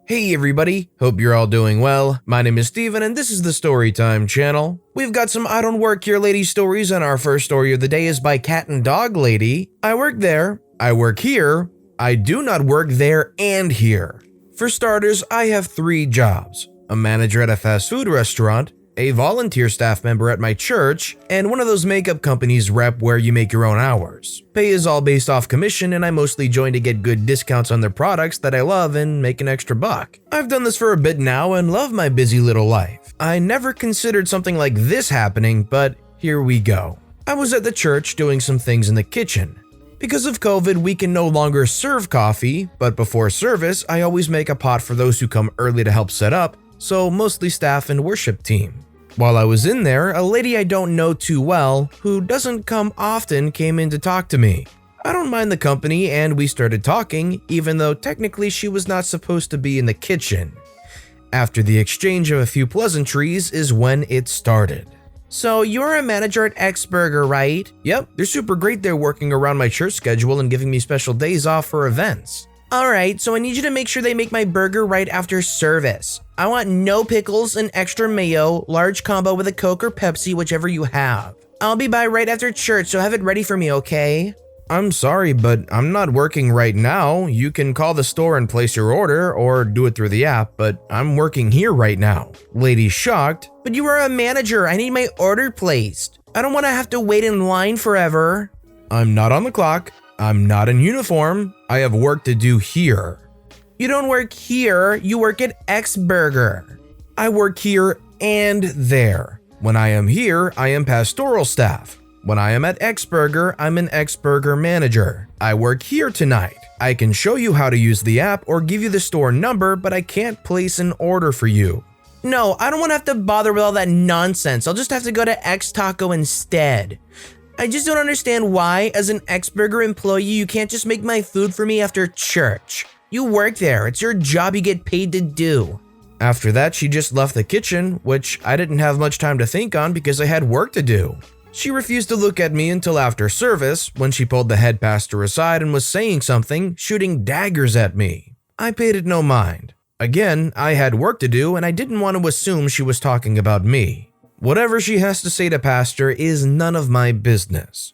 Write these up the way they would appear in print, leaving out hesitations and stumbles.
Hey everybody, hope you're all doing well. My name is Steven and this is the Storytime channel. We've got some I Don't Work Here Lady stories and our first story of the day is by CatAndDogLady. I work there, I work here, I do not work there and here. For starters, I have 3 jobs. A manager at a fast food restaurant, a volunteer staff member at my church, and one of those makeup companies rep where you make your own hours. Pay is all based off commission and I mostly join to get good discounts on their products that I love and make an extra buck. I've done this for a bit now and love my busy little life. I never considered something like this happening, but here we go. I was at the church doing some things in the kitchen. Because of COVID, we can no longer serve coffee, but before service, I always make a pot for those who come early to help set up, so mostly staff and worship team. While I was in there, a lady I don't know too well, who doesn't come often, came in to talk to me. I don't mind the company and we started talking, even though technically she was not supposed to be in the kitchen. After the exchange of a few pleasantries is when it started. So you're a manager at X Burger, right? Yep, they're super great there working around my church schedule and giving me special days off for events. Alright, so I need you to make sure they make my burger right after service. I want no pickles and extra mayo, large combo with a Coke or Pepsi, whichever you have. I'll be by right after church, so have it ready for me, okay? I'm sorry, but I'm not working right now. You can call the store and place your order, or do it through the app, but I'm working here right now. Lady's shocked. But you are a manager, I need my order placed. I don't want to have to wait in line forever. I'm not on the clock. I'm not in uniform. I have work to do here. You don't work here, you work at X Burger. I work here and there. When I am here, I am pastoral staff. When I am at X Burger, I'm an X Burger manager. I work here tonight. I can show you how to use the app or give you the store number, but I can't place an order for you. No, I don't want to have to bother with all that nonsense. I'll just have to go to X Taco instead. I just don't understand why, as an X Burger employee, you can't just make my food for me after church. You work there, it's your job you get paid to do. After that, she just left the kitchen, which I didn't have much time to think on because I had work to do. She refused to look at me until after service, when she pulled the head pastor aside and was saying something, shooting daggers at me. I paid it no mind. Again, I had work to do and I didn't want to assume she was talking about me. Whatever she has to say to Pastor is none of my business.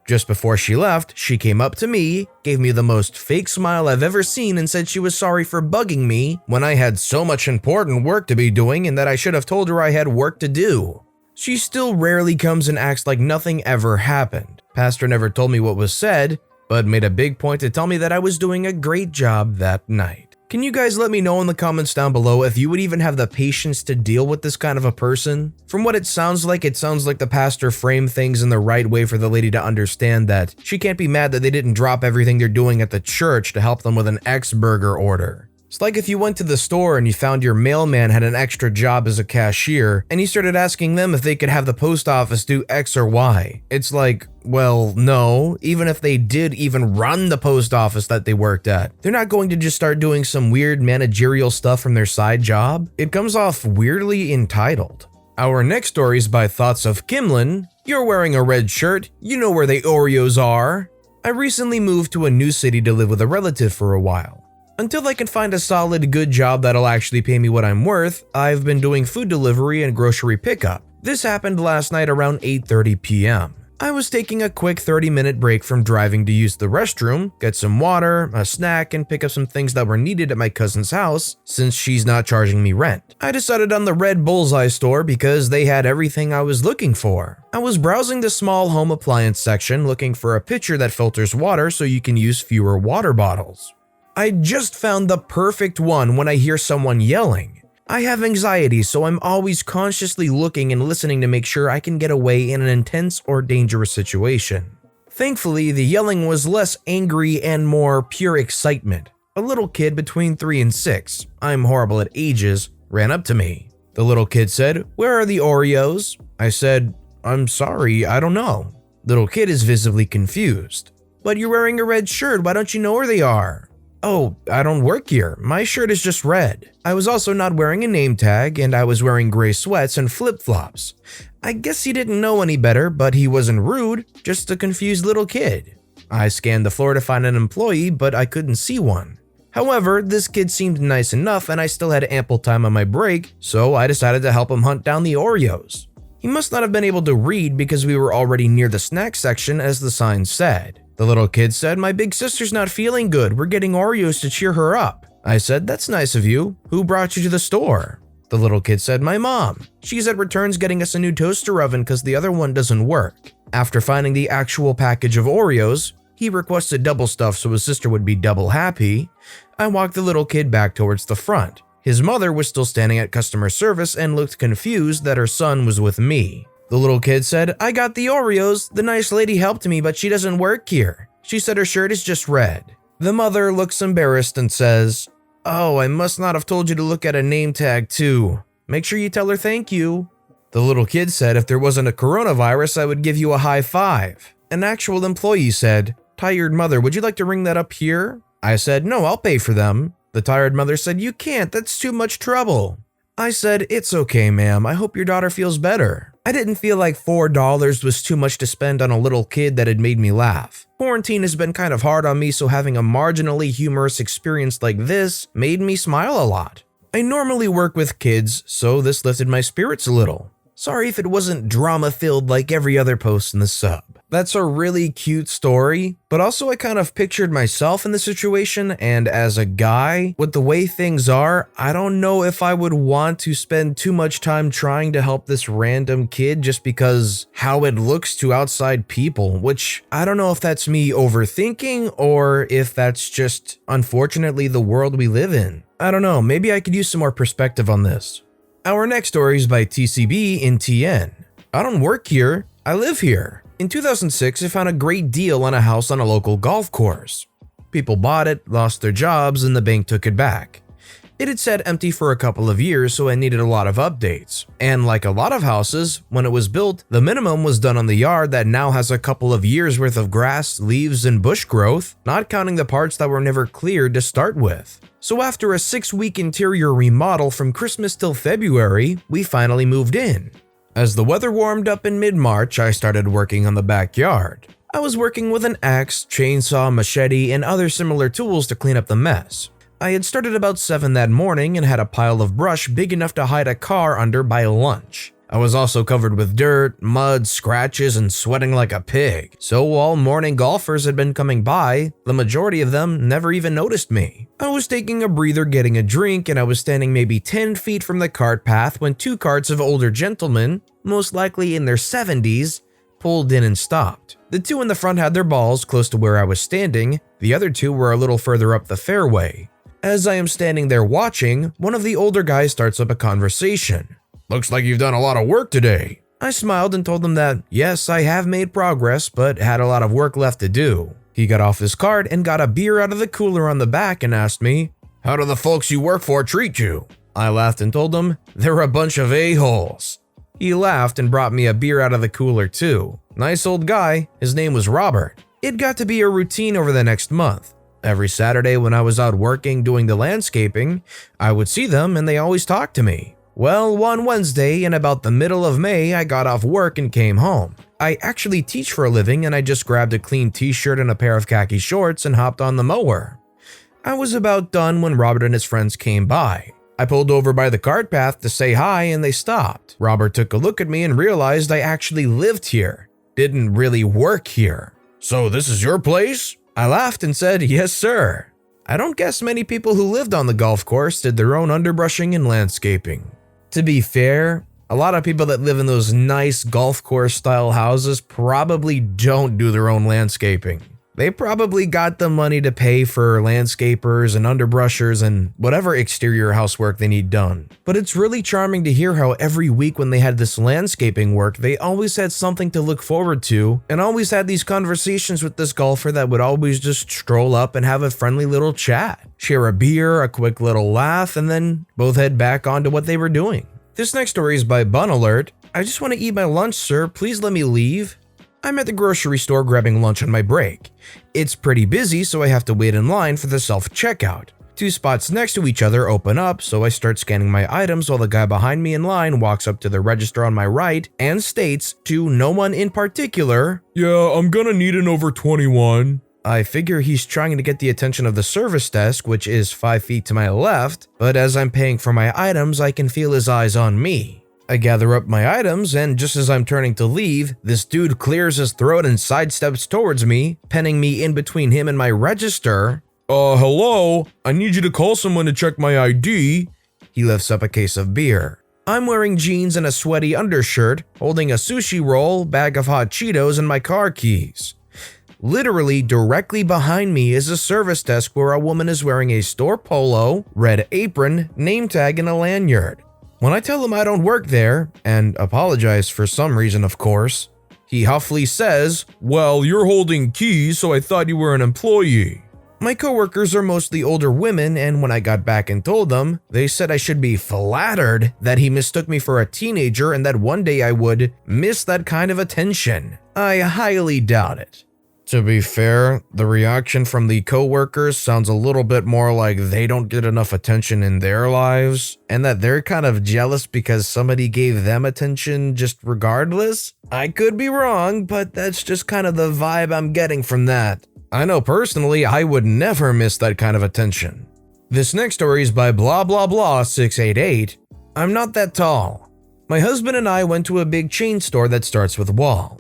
Just before she left, she came up to me, gave me the most fake smile I've ever seen and said she was sorry for bugging me when I had so much important work to be doing and that I should have told her I had work to do. She still rarely comes and acts like nothing ever happened. Pastor never told me what was said, but made a big point to tell me that I was doing a great job that night. Can you guys let me know in the comments down below if you would even have the patience to deal with this kind of a person? From what it sounds like the pastor framed things in the right way for the lady to understand that she can't be mad that they didn't drop everything they're doing at the church to help them with an X Burger order. It's like if you went to the store and you found your mailman had an extra job as a cashier and you started asking them if they could have the post office do X or Y. It's like, well, no, even if they did even run the post office that they worked at, they're not going to just start doing some weird managerial stuff from their side job. It comes off weirdly entitled. Our next story is by thoughtsofkimlan. You're wearing a red shirt, you know where the Oreos are. I recently moved to a new city to live with a relative for a while. Until I can find a solid, good job that'll actually pay me what I'm worth, I've been doing food delivery and grocery pickup. This happened last night around 8:30 p.m. I was taking a quick 30-minute break from driving to use the restroom, get some water, a snack, and pick up some things that were needed at my cousin's house since she's not charging me rent. I decided on the Red Bullseye store because they had everything I was looking for. I was browsing the small home appliance section looking for a pitcher that filters water so you can use fewer water bottles. I just found the perfect one when I hear someone yelling. I have anxiety, so I'm always consciously looking and listening to make sure I can get away in an intense or dangerous situation. Thankfully, the yelling was less angry and more pure excitement. A little kid between 3 and 6, I'm horrible at ages, ran up to me. The little kid said, "Where are the Oreos?" I said, "I'm sorry, I don't know." Little kid is visibly confused. "But you're wearing a red shirt, why don't you know where they are?" "Oh, I don't work here. My shirt is just red." I was also not wearing a name tag and I was wearing gray sweats and flip-flops. I guess he didn't know any better, but he wasn't rude, just a confused little kid. I scanned the floor to find an employee, but I couldn't see one. However, this kid seemed nice enough and I still had ample time on my break, so I decided to help him hunt down the Oreos. He must not have been able to read because we were already near the snack section as the sign said. The little kid said, "My big sister's not feeling good, we're getting Oreos to cheer her up." I said, "That's nice of you. Who brought you to the store?" The little kid said, "My mom. She's at returns getting us a new toaster oven because the other one doesn't work." After finding the actual package of Oreos, he requested double stuff so his sister would be double happy. I walked the little kid back towards the front. His mother was still standing at customer service and looked confused that her son was with me. The little kid said, "I got the Oreos. The nice lady helped me, but she doesn't work here. She said her shirt is just red." The mother looks embarrassed and says, "Oh, I must not have told you to look at a name tag too. Make sure you tell her thank you." The little kid said, "If there wasn't a coronavirus, I would give you a high five." An actual employee said, "Tired mother, would you like to ring that up here?" I said, "No, I'll pay for them." The tired mother said, "You can't, that's too much trouble." I said, "It's okay, ma'am. I hope your daughter feels better." I didn't feel like $4 was too much to spend on a little kid that had made me laugh. Quarantine has been kind of hard on me, so having a marginally humorous experience like this made me smile a lot. I normally work with kids, so this lifted my spirits a little. Sorry if it wasn't drama-filled like every other post in the sub. That's a really cute story, but also I kind of pictured myself in the situation, and as a guy, with the way things are, I don't know if I would want to spend too much time trying to help this random kid just because how it looks to outside people, which I don't know if that's me overthinking or if that's just unfortunately the world we live in. I don't know, maybe I could use some more perspective on this. Our next story is by TCBinTN. I don't work here, I live here. In 2006, I found a great deal on a house on a local golf course. People bought it, lost their jobs, and the bank took it back. It had sat empty for a couple of years, so I needed a lot of updates. And like a lot of houses, when it was built, the minimum was done on the yard that now has a couple of years worth of grass, leaves, and bush growth, not counting the parts that were never cleared to start with. So after a 6-week interior remodel from Christmas till February, we finally moved in. As the weather warmed up in mid-March, I started working on the backyard. I was working with an axe, chainsaw, machete, and other similar tools to clean up the mess. I had started about 7 that morning and had a pile of brush big enough to hide a car under by lunch. I was also covered with dirt, mud, scratches, and sweating like a pig. So while morning golfers had been coming by, the majority of them never even noticed me. I was taking a breather getting a drink and I was standing maybe 10 feet from the cart path when 2 carts of older gentlemen, most likely in their 70s, pulled in and stopped. The 2 in the front had their balls close to where I was standing, the other 2 were a little further up the fairway. As I am standing there watching, one of the older guys starts up a conversation. "Looks like you've done a lot of work today." I smiled and told him that, yes, I have made progress, but had a lot of work left to do. He got off his cart and got a beer out of the cooler on the back and asked me, "How do the folks you work for treat you?" I laughed and told him, "They're a bunch of a-holes." He laughed and brought me a beer out of the cooler too. Nice old guy, his name was Robert. It got to be a routine over the next month. Every Saturday when I was out working doing the landscaping, I would see them and they always talked to me. Well, one Wednesday in about the middle of May, I got off work and came home. I actually teach for a living and I just grabbed a clean t-shirt and a pair of khaki shorts and hopped on the mower. I was about done when Robert and his friends came by. I pulled over by the cart path to say hi and they stopped. Robert took a look at me and realized I actually lived here, didn't really work here. "So this is your place?" I laughed and said, "Yes, sir." I don't guess many people who lived on the golf course did their own underbrushing and landscaping. To be fair, a lot of people that live in those nice golf course style houses probably don't do their own landscaping. They probably got the money to pay for landscapers and underbrushers and whatever exterior housework they need done. But it's really charming to hear how every week when they had this landscaping work, they always had something to look forward to and always had these conversations with this golfer that would always just stroll up and have a friendly little chat, share a beer, a quick little laugh, and then both head back onto what they were doing. This next story is by BunAlert. "I just want to eat my lunch, sir. Please let me leave." I'm at the grocery store grabbing lunch on my break. It's pretty busy, so I have to wait in line for the self-checkout. 2 spots next to each other open up, so I start scanning my items while the guy behind me in line walks up to the register on my right and states to no one in particular, "Yeah, I'm gonna need an over 21. I figure he's trying to get the attention of the service desk, which is 5 feet to my left, but as I'm paying for my items, I can feel his eyes on me. I gather up my items, and just as I'm turning to leave, this dude clears his throat and sidesteps towards me, penning me in between him and my register. Hello? I need you to call someone to check my ID. He lifts up a case of beer. I'm wearing jeans and a sweaty undershirt, holding a sushi roll, bag of hot Cheetos, and my car keys. Literally directly behind me is a service desk where a woman is wearing a store polo, red apron, name tag, and a lanyard. When I tell him I don't work there, and apologize for some reason of course, he huffily says, "Well, you're holding keys, so I thought you were an employee." My coworkers are mostly older women, and when I got back and told them, they said I should be flattered that he mistook me for a teenager and that one day I would miss that kind of attention. I highly doubt it. To be fair, the reaction from the coworkers sounds a little bit more like they don't get enough attention in their lives, and that they're kind of jealous because somebody gave them attention just regardless. I could be wrong, but that's just kind of the vibe I'm getting from that. I know personally I would never miss that kind of attention. This next story is by blah blah blah 688. I'm not that tall. My husband and I went to a big chain store that starts with wall.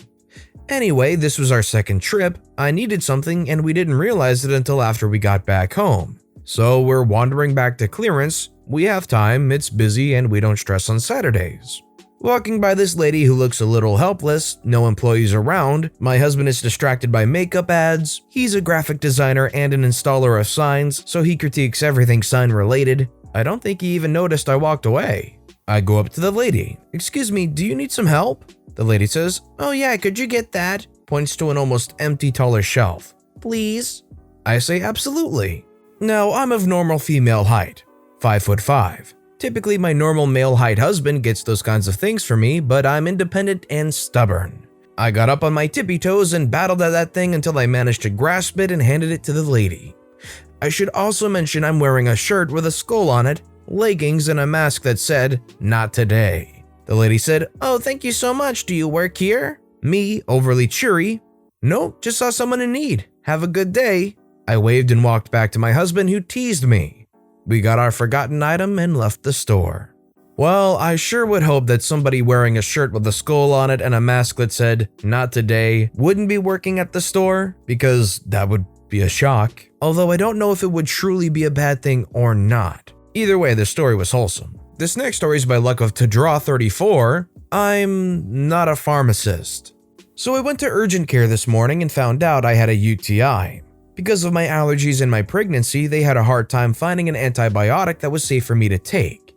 Anyway, this was our second trip. I needed something and we didn't realize it until after we got back home. So we're wandering back to clearance. We have time, it's busy, and we don't stress on Saturdays. Walking by this lady who looks a little helpless, no employees around, my husband is distracted by makeup ads, he's a graphic designer and an installer of signs, so he critiques everything sign related. I don't think he even noticed I walked away. I go up to the lady. "Excuse me, do you need some help?" The lady says, "Oh yeah, could you get that?" Points to an almost empty taller shelf. "Please?" I say absolutely. Now, I'm of normal female height, 5'5". Typically, my normal male height husband gets those kinds of things for me, but I'm independent and stubborn. I got up on my tippy toes and battled at that thing until I managed to grasp it and handed it to the lady. I should also mention I'm wearing a shirt with a skull on it, leggings, and a mask that said, "Not today." The lady said, "Oh, thank you so much. Do you work here?" Me, overly cheery, "Nope, just saw someone in need. Have a good day." I waved and walked back to my husband, who teased me. We got our forgotten item and left the store. Well, I sure would hope that somebody wearing a shirt with a skull on it and a mask that said, "Not today," wouldn't be working at the store, because that would be a shock. Although I don't know if it would truly be a bad thing or not. Either way, the story was wholesome. This next story is by luck of To Draw 34. I'm not a pharmacist. So I went to urgent care this morning and found out I had a UTI. Because of my allergies and my pregnancy, they had a hard time finding an antibiotic that was safe for me to take.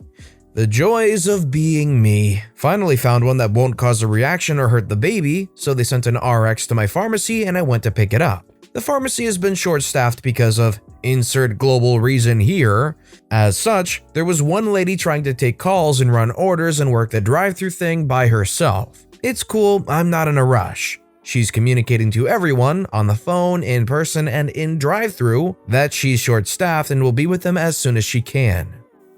The joys of being me. Finally found one that won't cause a reaction or hurt the baby, so they sent an RX to my pharmacy and I went to pick it up. The pharmacy has been short-staffed because of insert global reason here. As such, there was one lady trying to take calls and run orders and work the drive-thru thing by herself. It's cool, I'm not in a rush. She's communicating to everyone, on the phone, in person, and in drive-thru, that she's short-staffed and will be with them as soon as she can.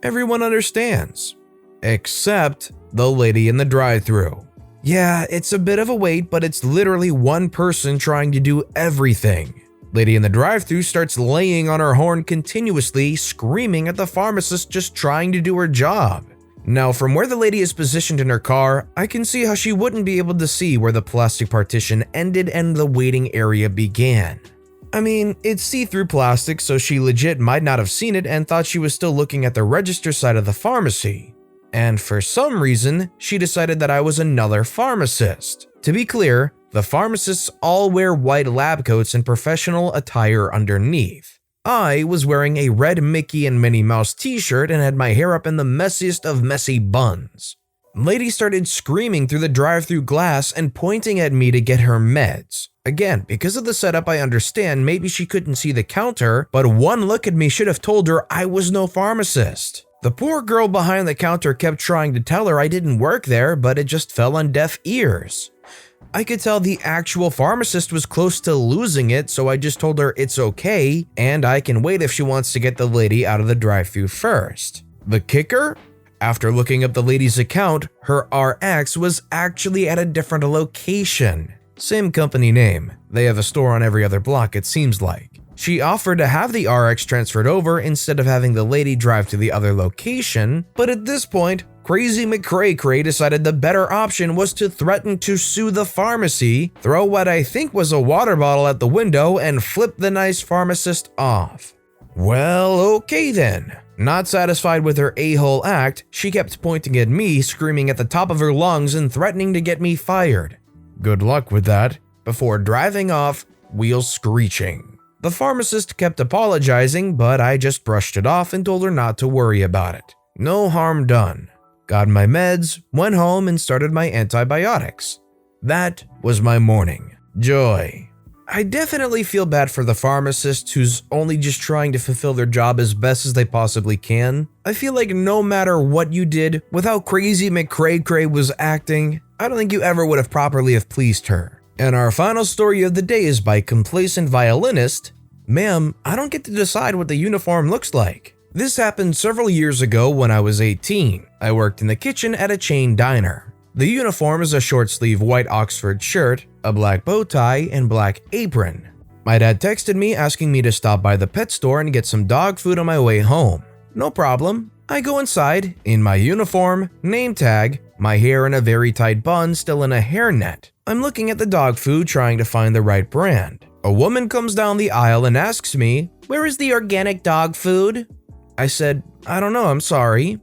Everyone understands. Except the lady in the drive-thru. Yeah, it's a bit of a wait, but it's literally one person trying to do everything. Lady in the drive-thru starts laying on her horn continuously, screaming at the pharmacist just trying to do her job. Now, from where the lady is positioned in her car, I can see how she wouldn't be able to see where the plastic partition ended and the waiting area began. I mean, it's see-through plastic, so she legit might not have seen it and thought she was still looking at the register side of the pharmacy. And for some reason, she decided that I was another pharmacist. To be clear, the pharmacists all wear white lab coats and professional attire underneath. I was wearing a red Mickey and Minnie Mouse t-shirt and had my hair up in the messiest of messy buns. Lady started screaming through the drive-thru glass and pointing at me to get her meds. Again, because of the setup, I understand maybe she couldn't see the counter, but one look at me should have told her I was no pharmacist. The poor girl behind the counter kept trying to tell her I didn't work there, but it just fell on deaf ears. I could tell the actual pharmacist was close to losing it, so I just told her it's okay, and I can wait if she wants to get the lady out of the drive-thru first. The kicker? After looking up the lady's account, her RX was actually at a different location. Same company name. They have a store on every other block, it seems like. She offered to have the RX transferred over instead of having the lady drive to the other location, but at this point, Crazy McCray decided the better option was to threaten to sue the pharmacy, throw what I think was a water bottle at the window, and flip the nice pharmacist off. Well, okay then. Not satisfied with her a-hole act, she kept pointing at me, screaming at the top of her lungs and threatening to get me fired. Good luck with that, before driving off, wheels screeching. The pharmacist kept apologizing, but I just brushed it off and told her not to worry about it. No harm done. Got my meds, went home, and started my antibiotics. That was my morning. Joy. I definitely feel bad for the pharmacist who's only just trying to fulfill their job as best as they possibly can. I feel like no matter what you did, with how Crazy McCray was acting, I don't think you ever would have properly have pleased her. And our final story of the day is by Complacent Violinist. Ma'am, I don't get to decide what the uniform looks like. This happened several years ago when I was 18. I worked in the kitchen at a chain diner. The uniform is a short-sleeve white Oxford shirt, a black bow tie, and black apron. My dad texted me asking me to stop by the pet store and get some dog food on my way home. No problem. I go inside, in my uniform, name tag, my hair in a very tight bun still in a hairnet. I'm looking at the dog food trying to find the right brand. A woman comes down the aisle and asks me, "Where is the organic dog food?" I said, "I don't know, I'm sorry."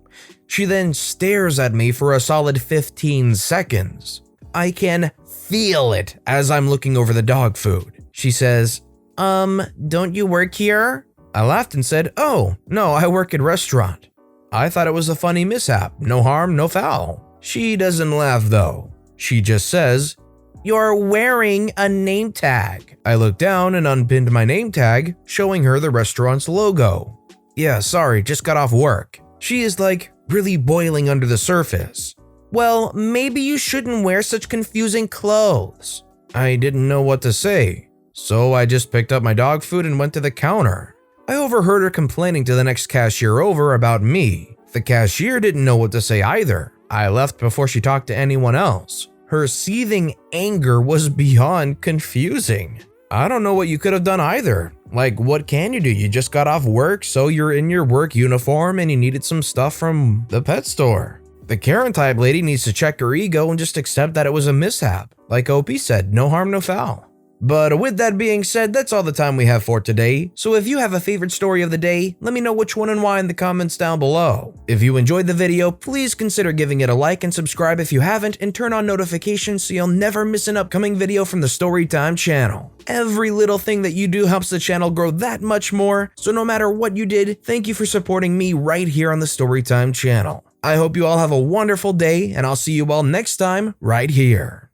She then stares at me for a solid 15 seconds. I can feel it as I'm looking over the dog food. She says, don't you work here?" I laughed and said, "Oh, no, I work at a restaurant." I thought it was a funny mishap, no harm, no foul. She doesn't laugh though. She just says, "You're wearing a name tag." I looked down and unpinned my name tag, showing her the restaurant's logo. "Yeah, sorry, just got off work." She is like really boiling under the surface. "Well, maybe you shouldn't wear such confusing clothes." I didn't know what to say, so I just picked up my dog food and went to the counter. I overheard her complaining to the next cashier over about me. The cashier didn't know what to say either. I left before she talked to anyone else. Her seething anger was beyond confusing. I don't know what you could have done either. Like, what can you do? You just got off work, so you're in your work uniform and you needed some stuff from the pet store. The Karen type lady needs to check her ego and just accept that it was a mishap. Like OP said, no harm, no foul. But with that being said, that's all the time we have for today. So if you have a favorite story of the day, let me know which one and why in the comments down below. If you enjoyed the video, please consider giving it a like and subscribe if you haven't, and turn on notifications so you'll never miss an upcoming video from the Storytime channel. Every little thing that you do helps the channel grow that much more, so no matter what you did, thank you for supporting me right here on the Storytime channel. I hope you all have a wonderful day, and I'll see you all next time right here.